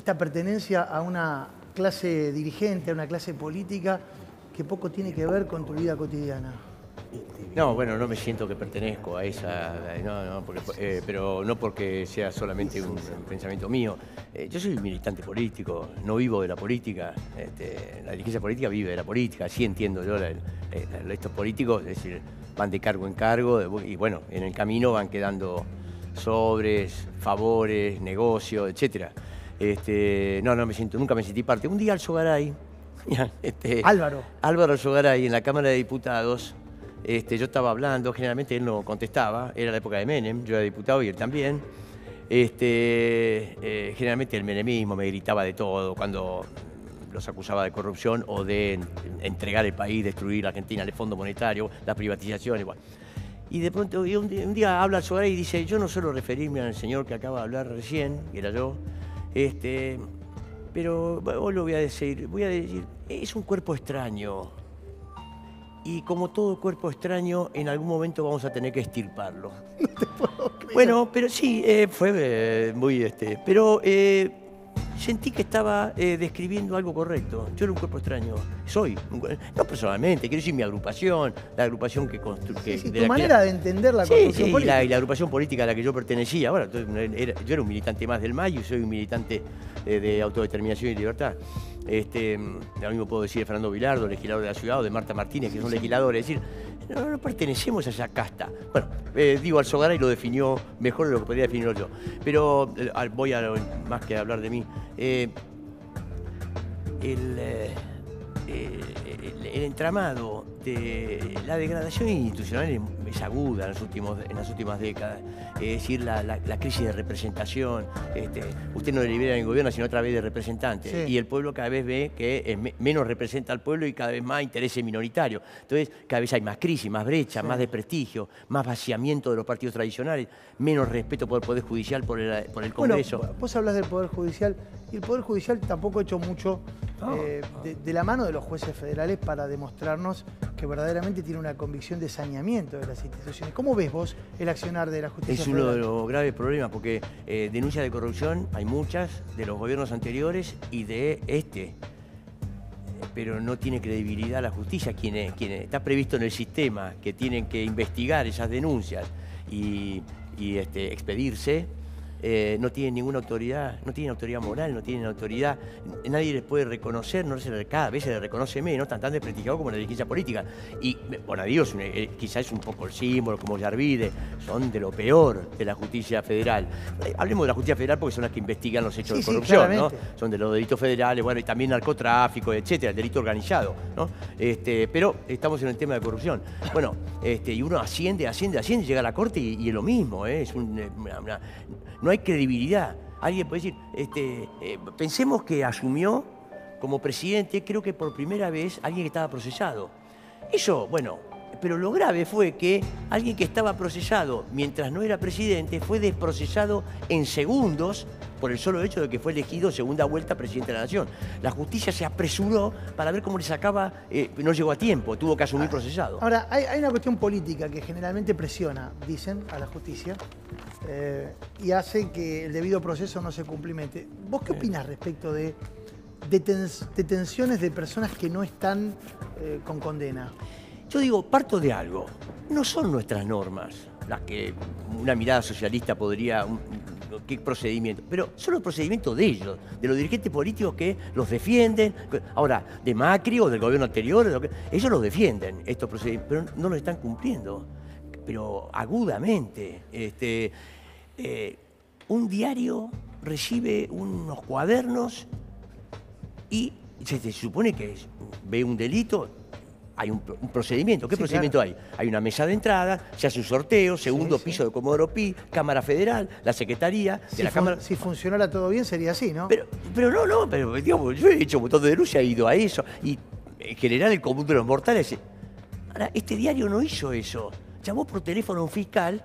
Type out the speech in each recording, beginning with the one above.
esta pertenencia a una clase dirigente, a una clase política que poco tiene que ver con tu vida cotidiana? No, bueno, no me siento que pertenezco a esa, pero no porque sea solamente un pensamiento mío. Yo soy militante político, no vivo de la política. La dirigencia política vive de la política, así entiendo yo. Estos políticos, es decir, van de cargo en cargo y bueno, en el camino van quedando sobres, favores, negocios, etcétera. No me siento, nunca me sentí parte. Un día Alzogaray, Álvaro Alzogaray, en la Cámara de Diputados. Yo estaba hablando, generalmente él no contestaba, era la época de Menem, yo era diputado y él también. Generalmente el menemismo me gritaba de todo cuando los acusaba de corrupción o de entregar el país, destruir la Argentina, el Fondo Monetario, la privatización, igual. Y de pronto un día habla Alzogaray y dice, yo no suelo referirme al señor que acaba de hablar recién, que era yo, pero hoy lo voy a decir, es un cuerpo extraño. Y como todo cuerpo extraño, en algún momento vamos a tener que extirparlo. No te puedo creer. Bueno, pero sí, fue muy... pero sentí que estaba describiendo algo correcto. Yo era un cuerpo extraño. Soy. No personalmente, quiero decir mi agrupación, la agrupación que construye... Sí, tu manera de entender la construcción política. Y la agrupación política a la que yo pertenecía. Ahora, yo era un militante más del MAS y soy un militante de autodeterminación y libertad. Lo mismo puedo decir de Fernando Vilardo, legislador de la ciudad, o de Marta Martínez, que son legisladores. Es decir, no pertenecemos a esa casta. Bueno, Alzogaray lo definió mejor de lo que podría definirlo yo. Pero voy a, más que hablar de mí, el entramado de la degradación institucional es aguda en las últimas décadas. Es decir, la crisis de representación. Usted no delibera en el gobierno, sino a través de representantes. Sí. Y el pueblo cada vez ve que menos representa al pueblo y cada vez más intereses minoritarios. Entonces, cada vez hay más crisis, más brecha, más desprestigio, más vaciamiento de los partidos tradicionales, menos respeto por el Poder Judicial, por el Congreso. Bueno, vos hablas del Poder Judicial y el Poder Judicial tampoco ha hecho mucho de la mano de los jueces federales para demostrarnos que verdaderamente tiene una convicción de saneamiento de las instituciones. ¿Cómo ves vos el accionar de la justicia federal? Es uno de los graves problemas, porque denuncias de corrupción hay muchas de los gobiernos anteriores y de pero no tiene credibilidad la justicia. Quien está previsto en el sistema que tienen que investigar esas denuncias y expedirse, no tienen ninguna autoridad, no tienen autoridad moral, no tienen autoridad, nadie les puede reconocer, cada vez se les reconoce menos, tan desprestigiado como la dirigencia política. Y Bonadío quizás es un poco el símbolo, como Yarvide, son de lo peor de la justicia federal. Hablemos de la justicia federal porque son las que investigan los hechos de corrupción, ¿no? Son de los delitos federales, bueno, y también narcotráfico, etcétera, el delito organizado, ¿no? Pero estamos en el tema de corrupción. Bueno, y uno asciende, llega a la corte y es lo mismo, no hay credibilidad. Alguien puede decir, pensemos que asumió como presidente, creo que por primera vez, alguien que estaba procesado. Eso, bueno, pero lo grave fue que alguien que estaba procesado mientras no era presidente fue desprocesado en segundos por el solo hecho de que fue elegido segunda vuelta presidente de la Nación. La justicia se apresuró para ver cómo le sacaba, no llegó a tiempo, tuvo que asumir procesado. Ahora, hay una cuestión política que generalmente presiona, dicen, a la justicia y hace que el debido proceso no se cumplimente. ¿Vos qué opinás respecto de detenciones de personas que no están con condena? Yo digo, parto de algo. No son nuestras normas las que una mirada socialista podría... ¿Qué procedimiento? Pero son los procedimientos de ellos, de los dirigentes políticos que los defienden. Ahora, de Macri o del gobierno anterior, ellos los defienden, estos procedimientos, pero no los están cumpliendo. Pero agudamente. Un diario recibe unos cuadernos y se supone que ve un delito. Hay un procedimiento. ¿Qué procedimiento hay? Hay una mesa de entrada, se hace un sorteo, segundo piso de Comodoro Pi, Cámara Federal, la Secretaría de la Cámara... Si funcionara todo bien sería así, ¿no? Pero digamos, yo he hecho un montón de denuncias, he ido a eso, y en general el común de los mortales... Ahora, este diario no hizo eso. Llamó por teléfono a un fiscal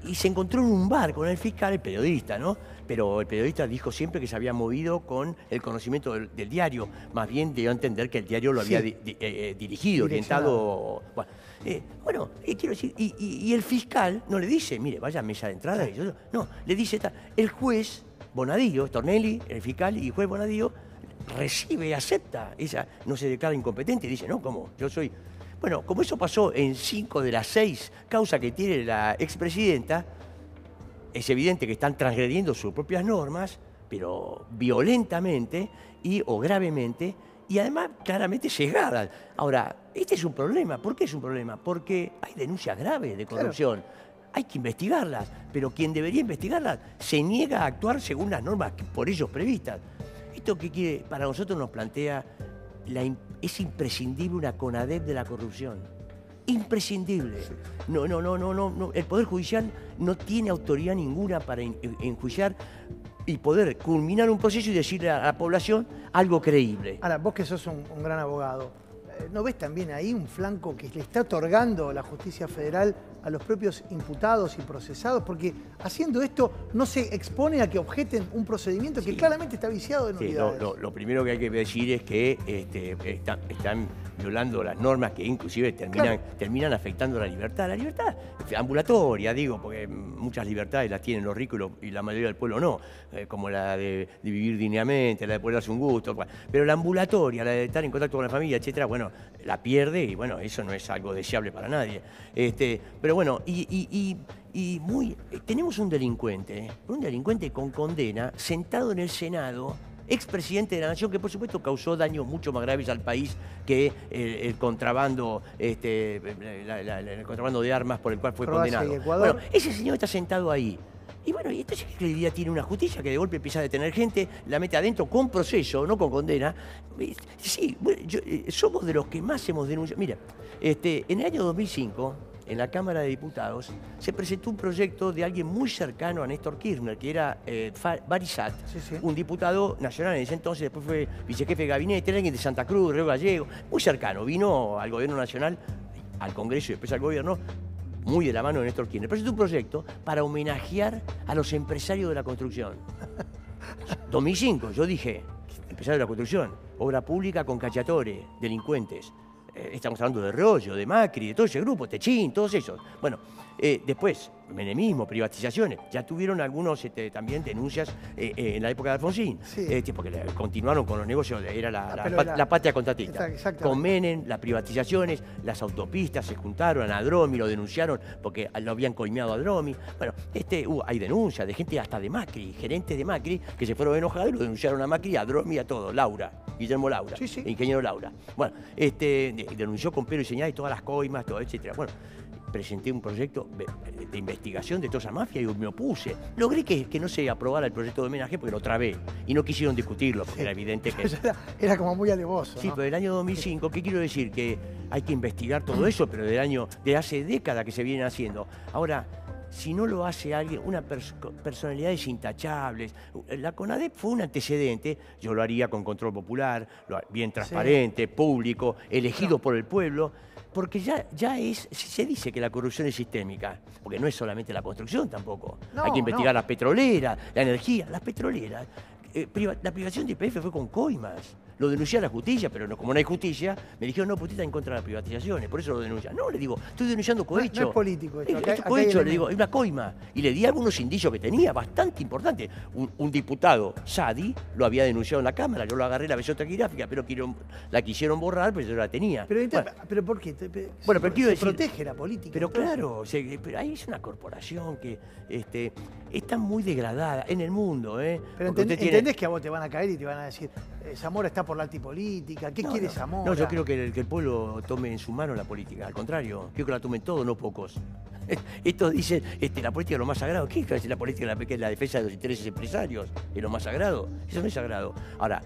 y se encontró en un bar con el fiscal, el periodista, ¿no? Pero el periodista dijo siempre que se había movido con el conocimiento del diario. Más bien dio a entender que el diario lo había dirigido, orientado... Bueno, quiero decir, y el fiscal no le dice, mire, vaya a mesa de entrada. No, le dice, el juez Bonadío, Stornelli, el fiscal y juez Bonadío, recibe, acepta. Ella no se declara incompetente y dice, no, ¿cómo? Yo soy... Bueno, como eso pasó en 5 de las 6 causas que tiene la expresidenta, es evidente que están transgrediendo sus propias normas, pero violentamente o gravemente, y además claramente sesgadas. Ahora, este es un problema. ¿Por qué es un problema? Porque hay denuncias graves de corrupción. Claro. Hay que investigarlas, pero quien debería investigarlas se niega a actuar según las normas por ellos previstas. Esto que quiere, para nosotros nos plantea, es imprescindible una CONADEP de la corrupción. Imprescindible. No. El Poder Judicial no tiene autoridad ninguna para enjuiciar y poder culminar un proceso y decirle a la población algo creíble. Ahora, vos que sos un gran abogado, ¿no ves también ahí un flanco que le está otorgando la justicia federal a los propios imputados y procesados? Porque haciendo esto no se expone a que objeten un procedimiento que claramente está viciado de nulidades. Lo primero que hay que decir es que están violando las normas que inclusive terminan afectando la libertad. La libertad ambulatoria, digo, porque muchas libertades las tienen los ricos y la mayoría del pueblo no, como la de vivir dignamente, la de poder darse un gusto. Pero la ambulatoria, la de estar en contacto con la familia, etcétera, bueno, la pierde y bueno, eso no es algo deseable para nadie. Pero bueno, tenemos un delincuente con condena sentado en el Senado, expresidente de la Nación, que por supuesto causó daños mucho más graves al país que el contrabando, el contrabando de armas por el cual fue condenado. Bueno, ese señor está sentado ahí. Y bueno, ¿y entonces qué credibilidad tiene una justicia que de golpe empieza a detener gente, la mete adentro con proceso, no con condena? Sí, bueno, somos de los que más hemos denunciado. Mira, en el año 2005, en la Cámara de Diputados, se presentó un proyecto de alguien muy cercano a Néstor Kirchner, que era Barisat, un diputado nacional en ese entonces, después fue vicejefe de gabinete, era alguien de Santa Cruz, Río Gallego, muy cercano, vino al gobierno nacional, al Congreso y después al gobierno, muy de la mano de Néstor Kirchner. Presentó un proyecto para homenajear a los empresarios de la construcción. 2005, yo dije, empresarios de la construcción, obra pública con cacciatore, delincuentes. Estamos hablando de Rollo, de Macri, de todo ese grupo, Techín, todos esos. Bueno, después, menemismo, privatizaciones. Ya tuvieron algunos también denuncias en la época de Alfonsín, porque continuaron con los negocios, era la patria contratista. Con Menem, las privatizaciones, las autopistas, se juntaron a Dromi, lo denunciaron porque lo habían coimeado a Dromi. Bueno, hay denuncias de gente hasta de Macri, gerentes de Macri, que se fueron enojados y lo denunciaron a Macri, a Dromi, a todo. Guillermo Laura, ingeniero Laura. Bueno, denunció con pelo y señal y todas las coimas, todo, etcétera. Bueno, presenté un proyecto de investigación de toda esa mafia y me opuse. Logré que no se aprobara el proyecto de homenaje porque lo trabé y no quisieron discutirlo porque era evidente que... Era como muy alevoso, Sí, ¿no? pero del año 2005, ¿qué quiero decir? Que hay que investigar todo eso, pero de hace décadas que se viene haciendo. Ahora, si no lo hace alguien, personalidades intachables, la CONADEP fue un antecedente, yo lo haría con control popular, bien transparente, público, elegido por el pueblo, porque se dice que la corrupción es sistémica, porque no es solamente la construcción tampoco. Hay que investigar las petroleras, la energía, las petroleras. La privación de YPF fue con coimas. Lo denuncié a la justicia, pero como no hay justicia, me dijeron, no, pues usted está en contra de las privatizaciones, por eso lo denuncia. No, le digo, estoy denunciando cohecho. No es político esto. Acá cohecho, le digo, es una coima. Y le di algunos indicios que tenía, bastante importantes. Un diputado, Sadi, lo había denunciado en la Cámara, yo lo agarré la versión taquigráfica, pero la quisieron borrar, pero yo la tenía. Pero ¿por qué? Bueno, pero quiero decir, protege la política. Pero claro, pero ahí es una corporación que está muy degradada en el mundo. Pero entendés que a vos te van a caer y te van a decir, Zamora está por la antipolítica, ¿qué quiere Zamora? No, yo creo que el pueblo tome en su mano la política, al contrario, quiero que la tomen todos, no pocos. Estos dicen, la política es lo más sagrado. ¿Qué es la política? Que es la defensa de los intereses empresarios, es lo más sagrado. Eso no es sagrado. Ahora,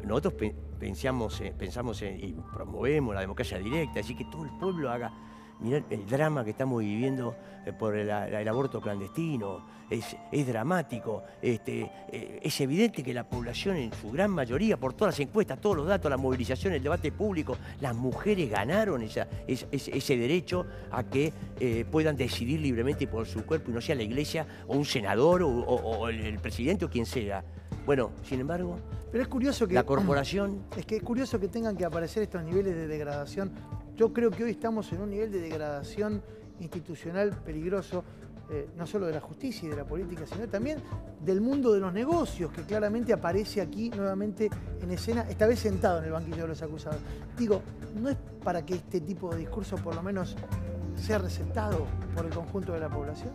nosotros pensamos y promovemos la democracia directa, así que todo el pueblo haga. Mirá el drama que estamos viviendo por el aborto clandestino, es dramático. Es evidente que la población en su gran mayoría, por todas las encuestas, todos los datos, la movilización, el debate público, las mujeres ganaron ese derecho a que puedan decidir libremente por su cuerpo y no sea la iglesia o un senador o el presidente o quien sea. Bueno, sin embargo, pero es curioso que la corporación... Es que es curioso que tengan que aparecer estos niveles de degradación. Yo creo que hoy estamos en un nivel de degradación institucional peligroso. no solo de la justicia y de la política, sino también del mundo de los negocios, que claramente aparece aquí nuevamente en escena, esta vez sentado en el banquillo de los acusados. Digo, ¿no es para que este tipo de discurso por lo menos sea receptado por el conjunto de la población?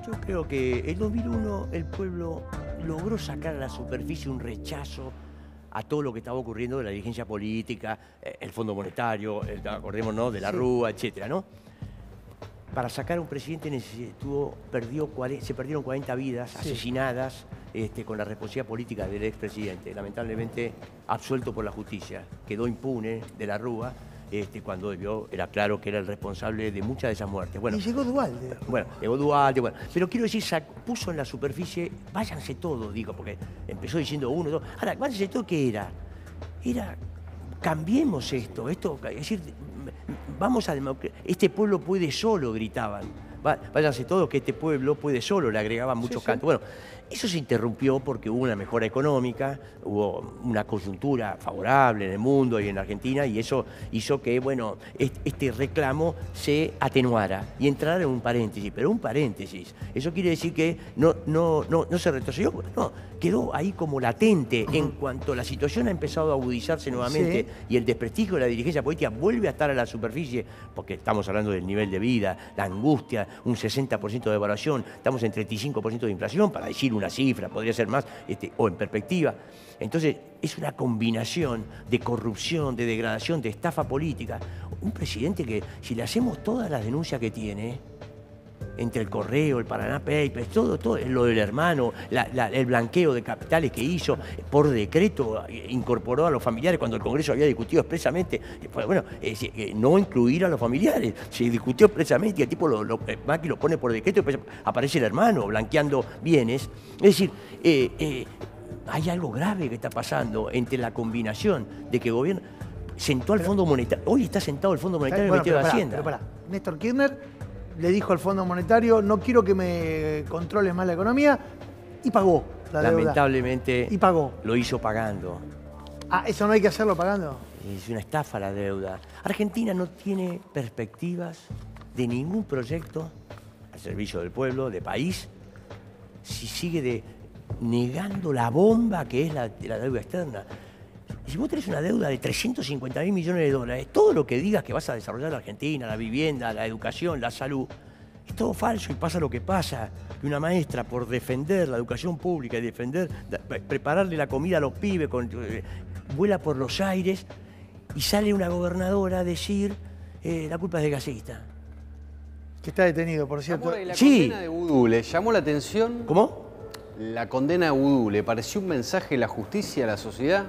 Yo creo que en 2001 el pueblo logró sacar a la superficie un rechazo a todo lo que estaba ocurriendo de la dirigencia política, el Fondo Monetario, acordémonos de la Rúa, etcétera, ¿no? Para sacar a un presidente se perdieron 40 vidas asesinadas con la responsabilidad política del expresidente, lamentablemente absuelto por la justicia. Quedó impune de la Rúa cuando era claro que era el responsable de muchas de esas muertes. Bueno, y llegó Duhalde. Bueno, llegó Duhalde, bueno. Pero quiero decir, puso en la superficie, váyanse todos, digo, porque empezó diciendo 1, 2. Ahora, váyanse todos, ¿qué era? Era, cambiemos esto, es decir, vamos a este pueblo puede solo, gritaban. Váyanse todos que este pueblo puede solo, le agregaban muchos cantos. Bueno, eso se interrumpió porque hubo una mejora económica, hubo una coyuntura favorable en el mundo y en Argentina, y eso hizo que, bueno, este reclamo se atenuara y entrara en un paréntesis, pero un paréntesis. Eso quiere decir que no se retrocedió, no, quedó ahí como latente en cuanto la situación ha empezado a agudizarse nuevamente y el desprestigio de la dirigencia política vuelve a estar a la superficie, porque estamos hablando del nivel de vida, la angustia, un 60% de devaluación, estamos en 35% de inflación, para decir una cifra, podría ser más, o en perspectiva. Entonces, es una combinación de corrupción, de degradación, de estafa política. Un presidente que, si le hacemos todas las denuncias que tiene, entre el Correo, el Paraná Papers, todo lo del hermano, el blanqueo de capitales que hizo, por decreto incorporó a los familiares cuando el Congreso había discutido expresamente, bueno, no incluir a los familiares, se discutió expresamente y el tipo Macri lo pone por decreto y aparece el hermano blanqueando bienes. Es decir, hay algo grave que está pasando entre la combinación de que el gobierno sentó al Fondo Monetario, hoy está sentado el Fondo Monetario en el Ministerio de Hacienda. Pero Néstor Kirchner le dijo al Fondo Monetario, no quiero que me controles más la economía, y pagó la deuda. Lamentablemente y pagó. Lo hizo pagando. Ah, ¿eso no hay que hacerlo pagando? Es una estafa la deuda. Argentina no tiene perspectivas de ningún proyecto al servicio del pueblo, de país, si sigue negando la bomba que es la deuda externa. Si vos tenés una deuda de 350.000 millones de dólares, todo lo que digas que vas a desarrollar la Argentina, la vivienda, la educación, la salud, es todo falso y pasa lo que pasa. Que una maestra, por defender la educación pública y prepararle la comida a los pibes, vuela por los aires y sale una gobernadora a decir la culpa es del gasista. Que está detenido, por cierto. La condena de Vudú, ¿le llamó la atención? ¿Cómo? La condena de Vudú, ¿le pareció un mensaje de la justicia a la sociedad?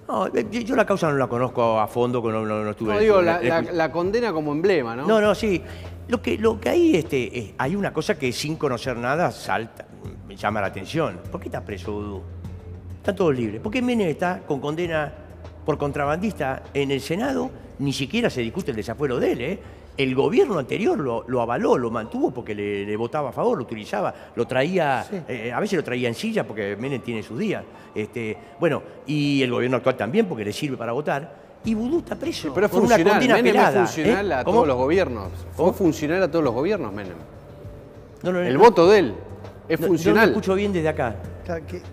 No, yo la causa no la conozco a fondo, no estuve... No, digo, la condena como emblema, ¿no? No, sí. Lo que hay, hay una cosa que sin conocer nada salta, me llama la atención. ¿Por qué está preso Vudú? Están todos libres. ¿Por qué Menem está con condena por contrabandista en el Senado? Ni siquiera se discute el desafuero de él, ¿eh? El gobierno anterior lo avaló, lo mantuvo porque le votaba a favor, lo utilizaba, lo traía, a veces lo traía en silla porque Menem tiene sus días. Bueno, y el gobierno actual también porque le sirve para votar. Y Vudú está preso. Sí, pero es con una condena Menem pelada. Es funcional a todos los gobiernos. Fue funcional a todos los gobiernos, Menem. El voto de él es funcional. No lo escucho bien desde acá.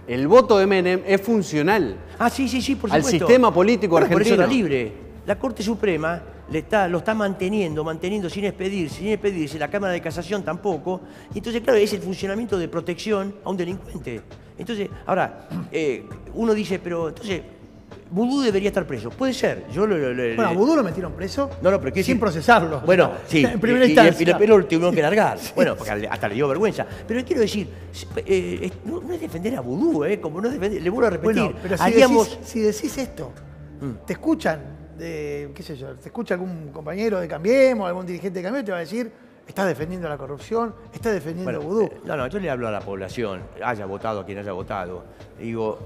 El voto de Menem es funcional. Ah, sí, por supuesto. Al sistema político argentino. Por eso está libre. La Corte Suprema lo está manteniendo sin expedirse, la Cámara de Casación tampoco. Entonces, claro, es el funcionamiento de protección a un delincuente. Entonces, ahora, uno dice, pero entonces, Vudú debería estar preso. Puede ser. Bueno, a Vudú lo metieron preso pero sin procesarlo. Bueno, sí. En primera instancia. Pero lo tuvieron que largar. Bueno, porque hasta le dio vergüenza. Pero quiero decir, no es defender a Vudú, como no es defender, le vuelvo a repetir. Bueno, pero si decís esto, te escuchan, qué sé yo, te escucha algún compañero de Cambiemos, algún dirigente de Cambiemos, te va a decir, estás defendiendo la corrupción, estás defendiendo a Vudú. No, yo le hablo a la población, haya votado a quien haya votado. Digo,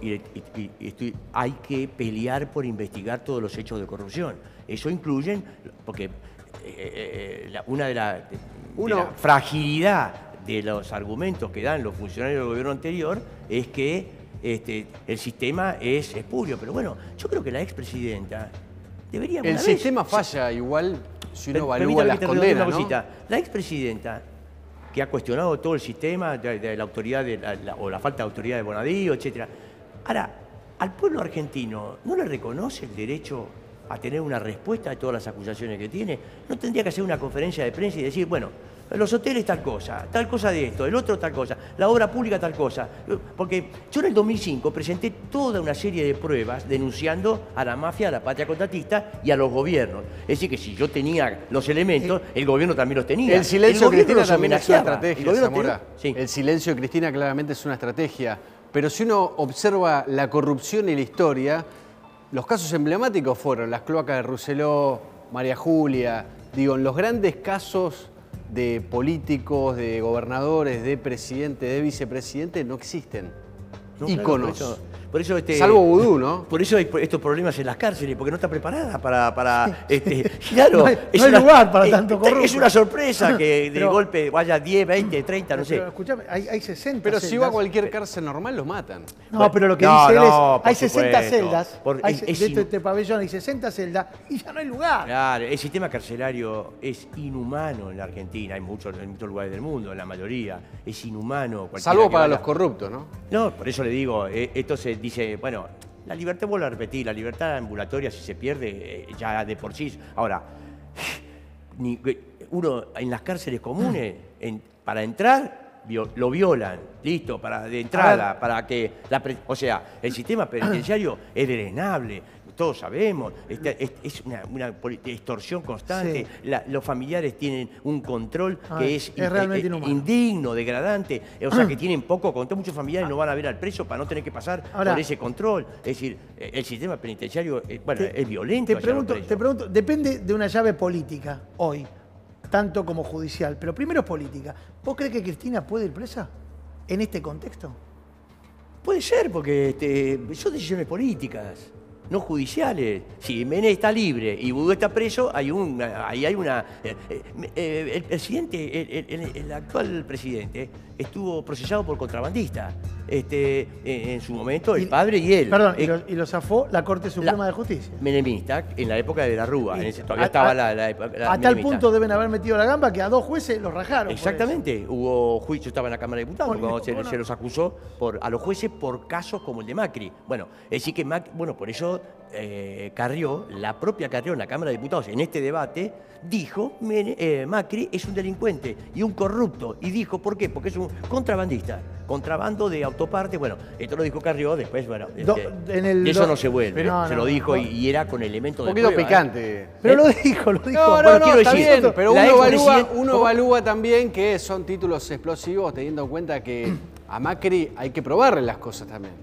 hay que pelear por investigar todos los hechos de corrupción. Eso incluye, porque una de la fragilidad de los argumentos que dan los funcionarios del gobierno anterior es que el sistema es espurio. Pero bueno, yo creo que la expresidenta debería... El sistema falla igual si uno evalúa las condenas, ¿no? La expresidenta que ha cuestionado todo el sistema de la autoridad o la falta de autoridad de Bonadío, etc. Ahora, al pueblo argentino no le reconoce el derecho a tener una respuesta de todas las acusaciones que tiene. No tendría que hacer una conferencia de prensa y decir, bueno, los hoteles tal cosa de esto, el otro tal cosa, la obra pública tal cosa. Porque yo en el 2005 presenté toda una serie de pruebas denunciando a la mafia, a la patria contratista y a los gobiernos. Es decir, que si yo tenía los elementos, el gobierno también los tenía. El silencio de Cristina también es una estrategia, Zamora. Tenía, sí. El silencio de Cristina claramente es una estrategia. Pero si uno observa la corrupción y la historia, los casos emblemáticos fueron las cloacas de Rousselot, María Julia, digo, en los grandes casos de políticos, de gobernadores, de presidentes, de vicepresidentes, no existen íconos. Claro, por eso salvo Vudú, ¿no? Por eso hay estos problemas en las cárceles, porque no está preparada para claro, no hay lugar para tanto corrupto. Es una sorpresa que de golpe vaya 10, 20, 30, no sé. Pero escúchame, hay 60 Pero celdas. si va a cualquier cárcel normal, los matan. No, pero lo que dice él es, hay 60 supuesto. celdas, de este pabellón hay 60 celdas y ya no hay lugar. Claro, el sistema carcelario es inhumano en la Argentina, en muchos lugares del mundo, en la mayoría, es inhumano. Salvo para los corruptos, ¿no? No, por eso le digo, esto se dice, bueno, la libertad, vuelvo a repetir, la libertad ambulatoria si se pierde ya de por sí. Ahora, uno en las cárceles comunes, para entrar, lo violan, listo, de entrada, para que, o sea, el sistema penitenciario es drenable. Todos sabemos, es una extorsión constante, sí. Los familiares tienen un control que es realmente indigno, degradante, o sea que tienen poco control, muchos familiares no van a ver al preso para no tener que pasar por ese control. Es decir, el sistema penitenciario es violento. Te pregunto, depende de una llave política hoy, tanto como judicial, pero primero es política. ¿Vos crees que Cristina puede ir presa en este contexto? Puede ser, porque son decisiones políticas, no judiciales. Si Menem está libre y Vudú está preso, ahí hay una... el presidente, el actual presidente, estuvo procesado por contrabandista. En su momento, el padre y él. Perdón, y lo zafó la Corte Suprema de Justicia. Menemista, en la época de la Rúa. Todavía estaba la a tal punto deben haber metido la gamba que a 2 jueces los rajaron. Exactamente. Hubo juicio, estaba en la Cámara de Diputados, cuando se los acusó a los jueces por casos como el de Macri. Bueno, es decir que por eso Carrió, la propia Carrió en la Cámara de Diputados, en este debate, dijo Macri es un delincuente y un corrupto. Y dijo, ¿por qué? Porque es un contrabandista. Contrabando de autoparte. Bueno, esto lo dijo Carrió, después, bueno, de eso no se vuelve. Se lo dijo y era con elementos de un poquito prueba, picante. Pero lo dijo. No, quiero está decir, bien, pero uno evalúa también que son títulos explosivos, teniendo en cuenta que a Macri hay que probarle las cosas también,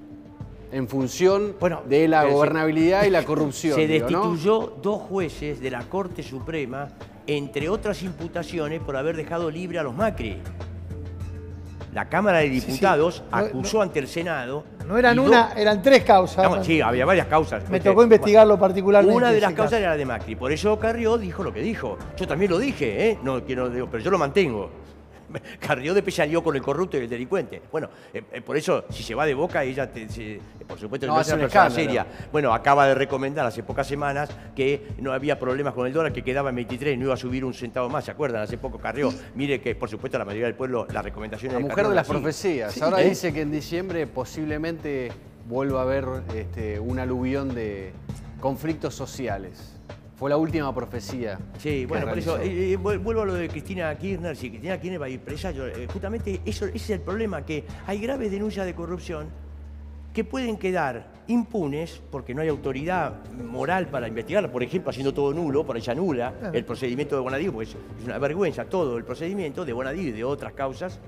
en función de la gobernabilidad y la corrupción. Se destituyó 2 jueces de la Corte Suprema, entre otras imputaciones, por haber dejado libre a los Macri. La Cámara de Diputados acusó ante el Senado. No eran eran 3 causas. Sí, había varias causas. Me tocó investigarlo particularmente. Una de las causas era la de Macri. Por eso Carrió dijo lo que dijo. Yo también lo dije, pero yo lo mantengo. Carrió después salió con el corrupto y el delincuente. Bueno, por eso, si se va de Boca, ella, por supuesto, no es una persona seria. Bueno, acaba de recomendar hace pocas semanas que no había problemas con el dólar, que quedaba en 23, no iba a subir un centavo más, ¿se acuerdan? Hace poco Carrió. Mire que, por supuesto, la mayoría del pueblo, las recomendaciones de la mujer de las profecías. Sí. Ahora dice que en diciembre posiblemente vuelva a haber un aluvión de conflictos sociales. Fue la última profecía. Sí, bueno, por eso vuelvo a lo de Cristina Kirchner. Si Cristina Kirchner va a ir presa, justamente ese es el problema, que hay graves denuncias de corrupción que pueden quedar impunes porque no hay autoridad moral para investigarla. Por ejemplo, haciendo todo nulo, por ella nula el procedimiento de Bonadío, pues es una vergüenza todo el procedimiento de Bonadío y de otras causas.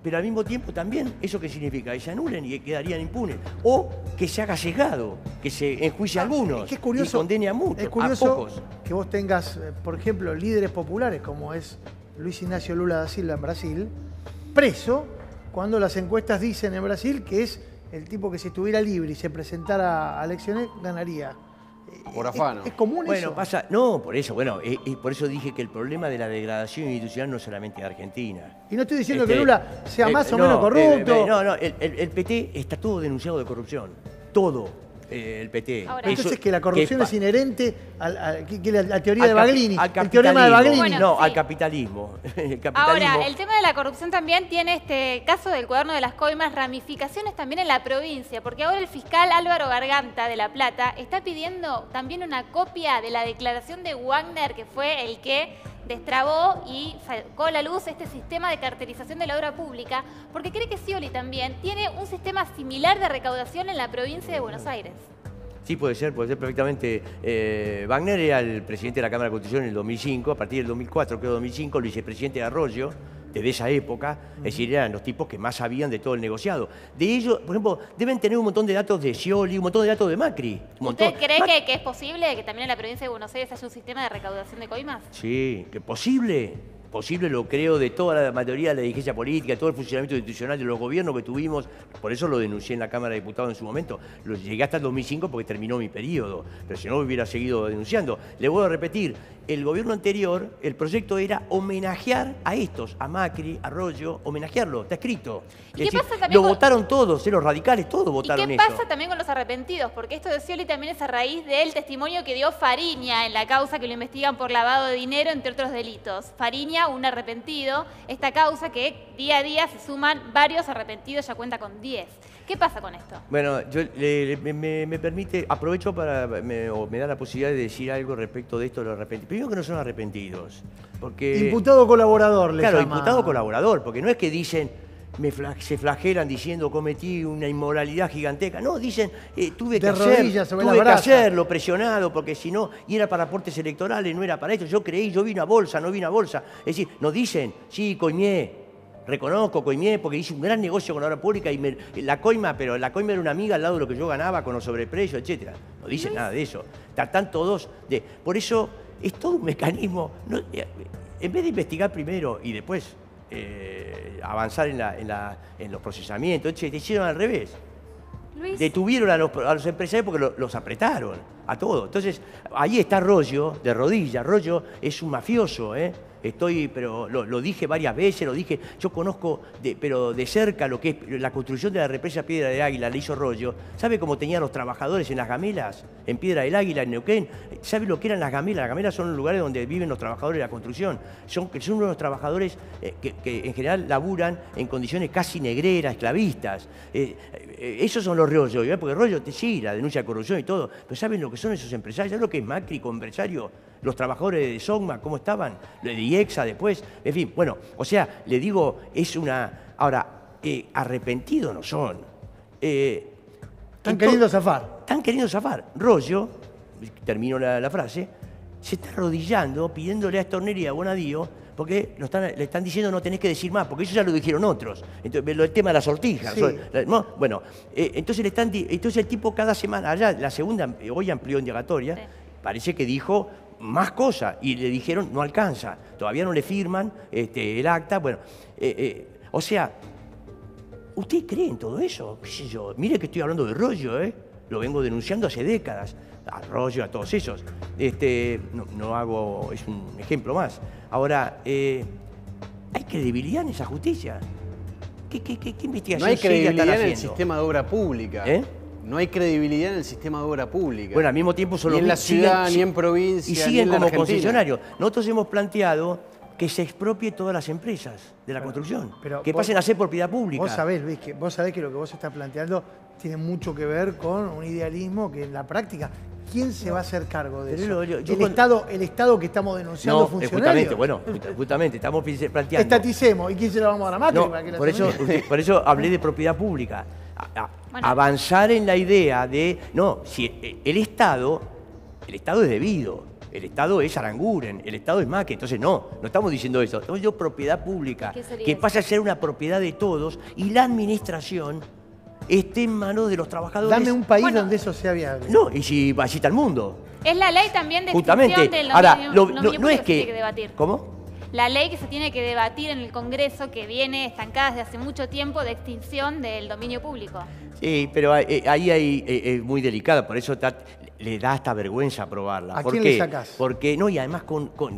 Pero al mismo tiempo también, ¿eso qué significa? Que se anulen y que quedarían impunes. O que se haga sesgado, que se enjuicie a algunos es curioso, y condene a muchos, es curioso a pocos. Que vos tengas, por ejemplo, líderes populares como es Luis Ignacio Lula da Silva en Brasil, preso, cuando las encuestas dicen en Brasil que es el tipo que si estuviera libre y se presentara a elecciones, ganaría. Por afano. ¿Es común eso? Pasa, por eso dije que el problema de la degradación institucional no es solamente de Argentina. Y no estoy diciendo que Lula sea más o menos corrupto. El PT está todo denunciado de corrupción. Todo. el PT. Ahora, Entonces que la corrupción es inherente a la teoría al de Baglini, al el teorema de Baglini. Bueno, no, sí. al capitalismo. El capitalismo. Ahora, el tema de la corrupción también tiene este caso del cuaderno de las coimas, ramificaciones también en la provincia, porque ahora el fiscal Álvaro Garganta de La Plata está pidiendo también una copia de la declaración de Wagner, que fue el que destrabó y sacó a la luz este sistema de cartelización de la obra pública, porque cree que Scioli también tiene un sistema similar de recaudación en la provincia de Buenos Aires. Sí, puede ser perfectamente. Wagner era el presidente de la Cámara de Constitución en el 2005, a partir del 2004, creo 2005, el vicepresidente de Arroyo, desde esa época, es decir, eran los tipos que más sabían de todo el negociado. De ellos, por ejemplo, deben tener un montón de datos de Scioli, un montón de datos de Macri. ¿Usted cree que es posible que también en la provincia de Buenos Aires haya un sistema de recaudación de coimas? Sí, que posible lo creo de toda la mayoría de la dirigencia política, de todo el funcionamiento institucional de los gobiernos que tuvimos. Por eso lo denuncié en la Cámara de Diputados en su momento. Lo llegué hasta el 2005 porque terminó mi periodo, pero si no hubiera seguido denunciando. Le voy a repetir, el gobierno anterior, el proyecto era homenajear a estos, a Macri, a Arroyo, homenajearlo, está escrito. ¿Y Es qué decir, pasa también lo con- votaron todos, los radicales, todos ¿Y votaron qué eso. pasa también con los arrepentidos? Porque esto de Scioli también es a raíz del testimonio que dio Fariña en la causa que lo investigan por lavado de dinero, entre otros delitos. Fariña, un arrepentido, esta causa que día a día se suman varios arrepentidos, ya cuenta con 10. ¿Qué pasa con esto? Bueno, yo me permite, aprovecho o me da la posibilidad de decir algo respecto de esto de los arrepentidos. Primero que no son arrepentidos, porque... Imputado colaborador, le Claro, llama. imputado colaborador, porque no es que dicen, se flagelan diciendo cometí una inmoralidad gigantesca. No, dicen, tuve De rodillas sobre la brasa. hacerlo, presionado, porque si no, y era para aportes electorales, no era para esto. Yo creí, yo vi una bolsa, no vi una bolsa. Es decir, nos dicen, sí, coimé. Reconozco, coimé, porque hice un gran negocio con la obra pública y la coima era una amiga al lado de lo que yo ganaba con los sobreprecios, etc. No dicen nada de eso. Están todos de... Por eso es todo un mecanismo. En vez de investigar primero y después avanzar en los procesamientos, etc., hicieron al revés. Luis, Detuvieron a los empresarios porque los apretaron a todos. Entonces, ahí está Rollo, de rodillas. Rollo es un mafioso, ¿eh? Pero lo dije varias veces, yo conozco, pero de cerca lo que es la construcción de la represa Piedra del Águila, la hizo Rollo. ¿Sabe cómo tenían los trabajadores en las gamelas, en Piedra del Águila, en Neuquén? ¿Sabe lo que eran las gamelas? Las gamelas son los lugares donde viven los trabajadores de la construcción. Son unos trabajadores que en general laburan en condiciones casi negreras, esclavistas. Esos son los Rollo, ¿eh? Porque Rollo, sí, la denuncia de corrupción y todo, pero ¿saben lo que son esos empresarios? ¿Saben lo que es Macri como empresario? Los trabajadores de Sogma, ¿cómo estaban? De IEXA después, en fin, bueno, o sea, le digo, es una... Ahora, arrepentidos no son. Están queriendo zafar. Están queriendo zafar. Rollo, termino la frase, se está arrodillando pidiéndole a Stornelli y a Bonadío porque le están diciendo no tenés que decir más, porque eso ya lo dijeron otros. Entonces, el tema de la sortija. Sí. ¿No? Bueno, entonces el tipo cada semana, allá la segunda, hoy amplió indagatoria, Sí. parece que dijo más cosas y le dijeron no alcanza, todavía no le firman el acta, bueno, o sea, ¿usted cree en todo eso? ¿Qué sé yo? Mire que estoy hablando de Rollo, ¿eh? Lo vengo denunciando hace décadas, a Rollo, a todos esos. No hago, es un ejemplo más. Ahora, ¿hay credibilidad en esa justicia? ¿Qué investigación No hay seria están credibilidad en el haciendo? sistema de obra pública. ¿Eh? No hay credibilidad en el sistema de obra pública. Bueno, al mismo tiempo son Ni los en la siguen- ciudad, ni en provincia, Y ni siguen en la como Argentina. concesionarios. Nosotros hemos planteado que se expropie todas las empresas de la construcción, pero que vos- pasen a ser propiedad pública. Vos sabés, Luis, que lo que vos estás planteando tiene mucho que ver con un idealismo que en la práctica, ¿quién se va a hacer cargo de Pero eso? yo El Estado que estamos denunciando No, funcionarios. justamente, estamos planteando. Estaticemos. ¿Y quién se lo vamos a dar a Macri No, para que la por eso, asumir? por eso hablé de propiedad pública. Bueno. Avanzar en la idea de, no, si el Estado es debido, el Estado es Aranguren, el Estado es Macri, entonces no estamos diciendo eso, estamos diciendo propiedad pública, ¿Qué sería que eso? pase a ser una propiedad de todos y la administración esté en manos de los trabajadores. Dame un país Bueno. donde eso sea viable. No, y si así está el mundo. es la ley también de Justamente. extinción del Ahora, dominio no público es se tiene que... que debatir. ¿Cómo? La ley que se tiene que debatir en el Congreso, que viene estancada desde hace mucho tiempo, de extinción del dominio público. Sí, pero ahí es muy delicada, por eso le da hasta vergüenza aprobarla. ¿A ¿Por quién qué? le sacás? Porque, no, y además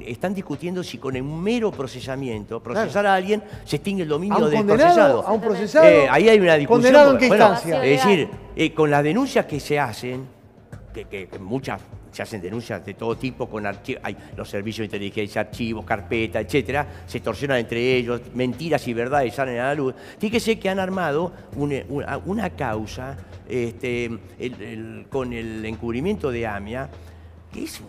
están discutiendo si con el mero procesamiento, procesar a alguien, se extingue el ¿A dominio un del condenado? procesado. ¿A un procesado? Ahí hay una discusión. ¿Condenado en qué bueno, instancia? es decir, con las denuncias que se hacen, que muchas se hacen denuncias de todo tipo, con hay los servicios de inteligencia, archivos, carpetas, etcétera, se extorsionan entre ellos, mentiras y verdades salen a la luz. Fíjese que han armado una causa con el encubrimiento de AMIA, que es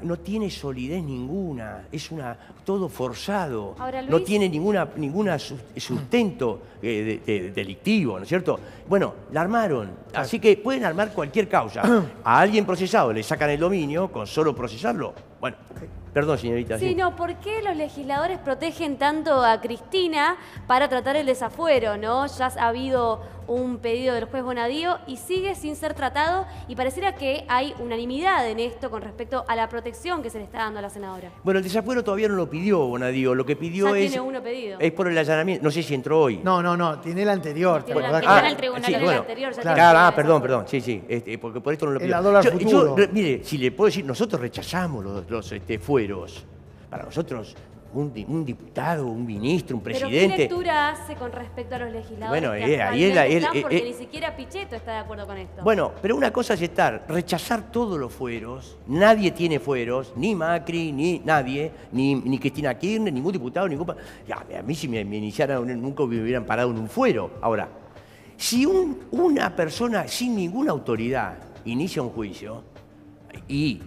no tiene solidez ninguna, es todo forzado, Ahora, Luis, no tiene ninguna sustento delictivo, ¿no es cierto? Bueno, la armaron, así que pueden armar cualquier causa. A alguien procesado le sacan el dominio con solo procesarlo. Bueno, perdón, señorita. Sí, no, ¿por qué los legisladores protegen tanto a Cristina para tratar el desafuero, no? Ya ha habido un pedido del juez Bonadío y sigue sin ser tratado y pareciera que hay unanimidad en esto con respecto a la protección que se le está dando a la senadora. Bueno, el desafuero todavía no lo pidió Bonadío, lo que pidió Ya es... tiene uno pedido. Es por el allanamiento, no sé si entró hoy. No, tiene el anterior. Tiene ¿te el acordás? anterior. Está en el tribunal sí, el bueno, anterior, ya claro. tiene Claro, el perdón, sí, porque por esto no lo pidió. El dólar futuro. Mire, si le puedo decir, nosotros rechazamos los fueros. Para nosotros, un diputado, un ministro, un ¿Pero presidente... qué lectura hace con respecto a los legisladores Bueno, que ahí actualmente él- están? Porque ni siquiera Pichetto está de acuerdo con esto. Bueno, pero una cosa es rechazar todos los fueros, nadie tiene fueros, ni Macri, ni nadie, ni Cristina Kirchner, ningún diputado, a mí si me iniciaran, nunca me hubieran parado en un fuero. Ahora, si una persona sin ninguna autoridad inicia un juicio y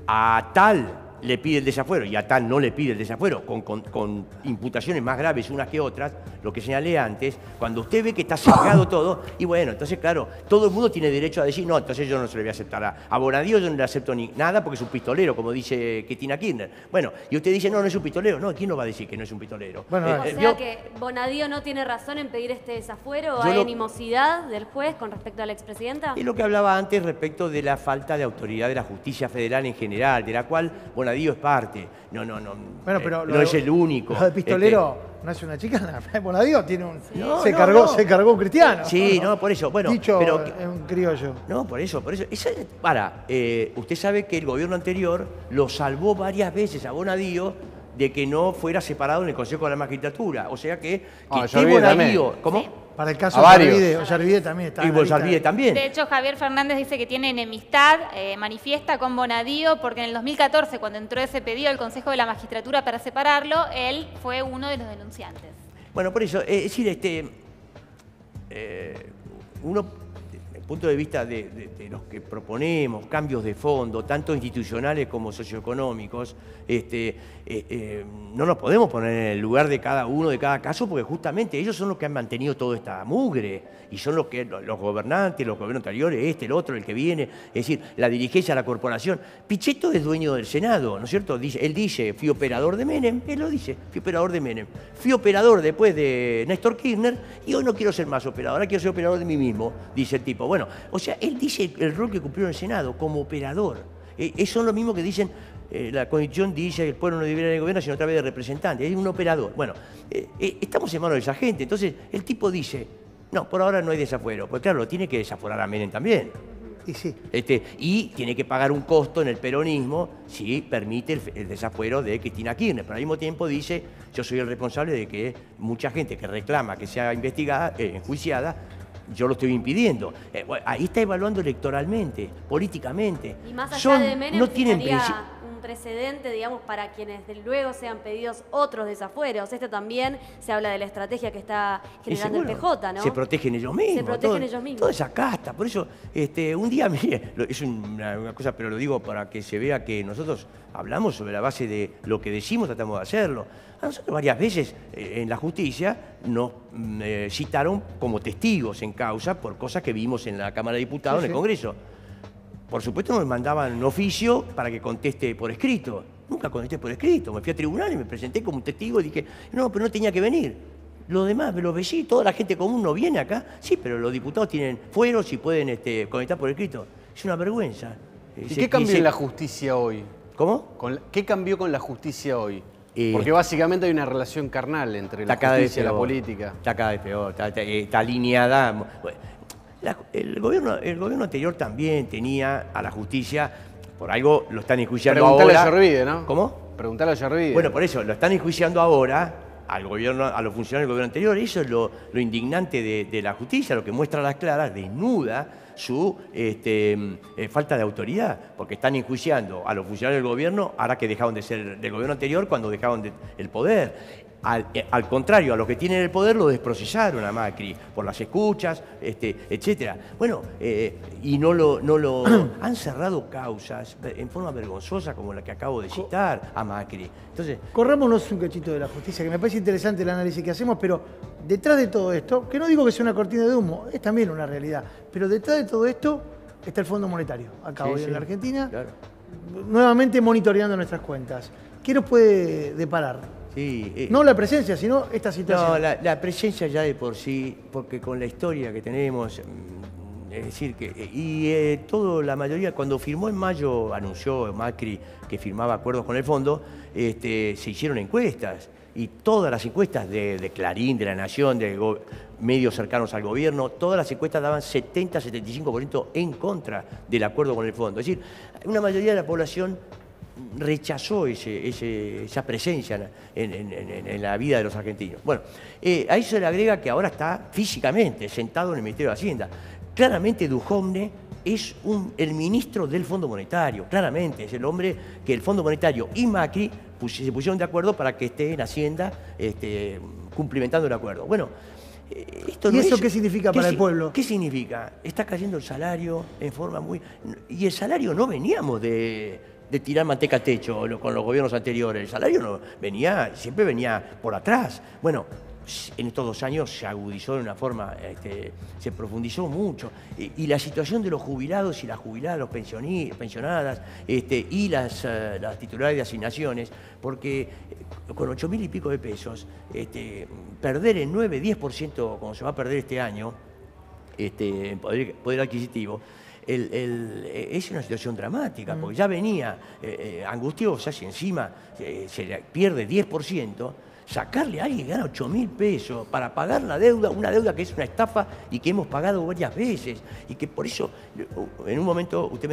a tal le pide el desafuero y a tal no le pide el desafuero, con imputaciones más graves unas que otras, lo que señalé antes, cuando usted ve que está sesgado todo, y bueno, entonces claro, todo el mundo tiene derecho a decir, no, entonces yo no se le voy a aceptar a Bonadío, yo no le acepto nada porque es un pistolero, como dice Cristina Kirchner. Bueno, y usted dice, no es un pistolero. No, ¿quién no va a decir que no es un pistolero? Bueno, O sea que Bonadío no tiene razón en pedir este desafuero, ¿hay animosidad del juez con respecto a la expresidenta? Es lo que hablaba antes respecto de la falta de autoridad de la justicia federal en general, de la cual Bonadío es parte. No. Bueno, pero no es el único. Lo de pistolero no es una chicana. Bonadío tiene un. No, se no. cargó un cristiano. Sí, no, por eso. Bueno, Dicho pero en un criollo. no, por eso. Usted sabe que el gobierno anterior lo salvó varias veces a Bonadío de que no fuera separado en el Consejo de la Magistratura. O sea que Bonadío. ¿Cómo? Sí. Para el caso A de varios. Ollarvide también está. Y en la lista. Bolsarvide también. De hecho, Javier Fernández dice que tiene enemistad manifiesta con Bonadío porque en el 2014, cuando entró ese pedido al Consejo de la Magistratura para separarlo, él fue uno de los denunciantes. Bueno, por eso, es decir, uno, desde el punto de vista de los que proponemos cambios de fondo, tanto institucionales como socioeconómicos, no nos podemos poner en el lugar de cada uno, de cada caso, porque justamente ellos son los que han mantenido toda esta mugre, y son los gobernantes, los gobiernos anteriores, el otro, el que viene, es decir, la dirigencia de la corporación. Pichetto es dueño del Senado, ¿no es cierto? Él dice, fui operador de Menem, él lo dice, fui operador de Menem. Fui operador después de Néstor Kirchner, y hoy no quiero ser más operador, ahora quiero ser operador de mí mismo, dice el tipo. Bueno, o sea, él dice el rol que cumplió en el Senado, como operador. Eso es lo mismo que dicen, la Constitución dice que el pueblo no debería de gobierno, sino a través de representantes, es un operador. Bueno, estamos en manos de esa gente, entonces el tipo dice, no, por ahora no hay desafuero, pues claro, lo tiene que desaforar a Menem también. Y sí. Y tiene que pagar un costo en el peronismo si permite el desafuero de Cristina Kirchner. Pero al mismo tiempo dice, yo soy el responsable de que mucha gente que reclama que sea investigada, enjuiciada, yo lo estoy impidiendo. Ahí está evaluando electoralmente, políticamente. Y más allá de Menem, no tienen fijaría un precedente, digamos, para quienes luego sean pedidos otros desafueros. También se habla de la estrategia que está generando el PJ, ¿no? Se protegen ellos mismos. Se protegen ellos mismos. Toda esa casta. Por eso, un día, mire, es una cosa, pero lo digo para que se vea que nosotros hablamos sobre la base de lo que decimos, tratamos de hacerlo. A nosotros varias veces en la justicia nos citaron como testigos en causa por cosas que vimos en la Cámara de Diputados, en el Congreso. Por supuesto nos mandaban un oficio para que conteste por escrito. Nunca contesté por escrito. Me fui a tribunal y me presenté como un testigo y dije, no, pero no tenía que venir. Lo demás, los vecinos, toda la gente común no viene acá. Sí, pero los diputados tienen fueros y pueden contestar por escrito. Es una vergüenza. ¿Y qué cambió en la justicia hoy? ¿Cómo? ¿Qué cambió con la justicia hoy? Porque básicamente hay una relación carnal entre la justicia y la política. Está cada vez peor, está alineada. El gobierno anterior también tenía a la justicia, por algo lo están enjuiciando Preguntale ahora. a Yorvide, ¿no? ¿Cómo? Preguntale a Yorvide. Bueno, por eso, lo están enjuiciando ahora al gobierno, a los funcionarios del gobierno anterior. Eso es lo indignante de la justicia, lo que muestra a las claras, desnuda su falta de autoridad, porque están enjuiciando a los funcionarios del gobierno ahora que dejaron de ser del gobierno anterior cuando dejaron el poder. Al contrario, a los que tienen el poder lo desprocesaron a Macri por las escuchas, etcétera. Bueno, y no lo han cerrado causas en forma vergonzosa como la que acabo de citar a Macri. Entonces, corrámonos un cachito de la justicia, que me parece interesante el análisis que hacemos, pero detrás de todo esto, que no digo que sea una cortina de humo, es también una realidad, pero detrás de todo esto está el Fondo Monetario, acá hoy en la Argentina, claro, nuevamente monitoreando nuestras cuentas. ¿Qué nos puede deparar? sí, No la presencia, sino esta situación. no, la presencia ya de por sí, porque con la historia que tenemos, es decir, la mayoría, cuando firmó en mayo, anunció Macri que firmaba acuerdos con el fondo, se hicieron encuestas, y todas las encuestas de Clarín, de La Nación, de medios cercanos al gobierno, todas las encuestas daban 70-75% en contra del acuerdo con el fondo. Es decir, una mayoría de la población rechazó esa presencia en la vida de los argentinos. Bueno, a eso se le agrega que ahora está físicamente sentado en el Ministerio de Hacienda. Claramente Duhovne es el ministro del Fondo Monetario, claramente, es el hombre que el Fondo Monetario y Macri se pusieron de acuerdo para que esté en Hacienda cumplimentando el acuerdo. Bueno, esto ¿Y no eso es, qué significa para el pueblo? ¿Qué significa? Está cayendo el salario en forma muy... Y el salario no veníamos de tirar manteca al techo con los gobiernos anteriores. El salario no siempre venía por atrás. Bueno, en estos 2 años se agudizó de una forma, se profundizó mucho. Y la situación de los jubilados y las jubiladas, los pensionadas, y las titulares de asignaciones, porque con 8.000 y pico de pesos, perder el 9-10%, como se va a perder este año, en poder adquisitivo, es una situación dramática, porque ya venía angustiosa, si encima se le pierde 10%, sacarle a alguien que gana 8.000 pesos para pagar la deuda, una deuda que es una estafa y que hemos pagado varias veces, y que por eso, en un momento, usted me dice,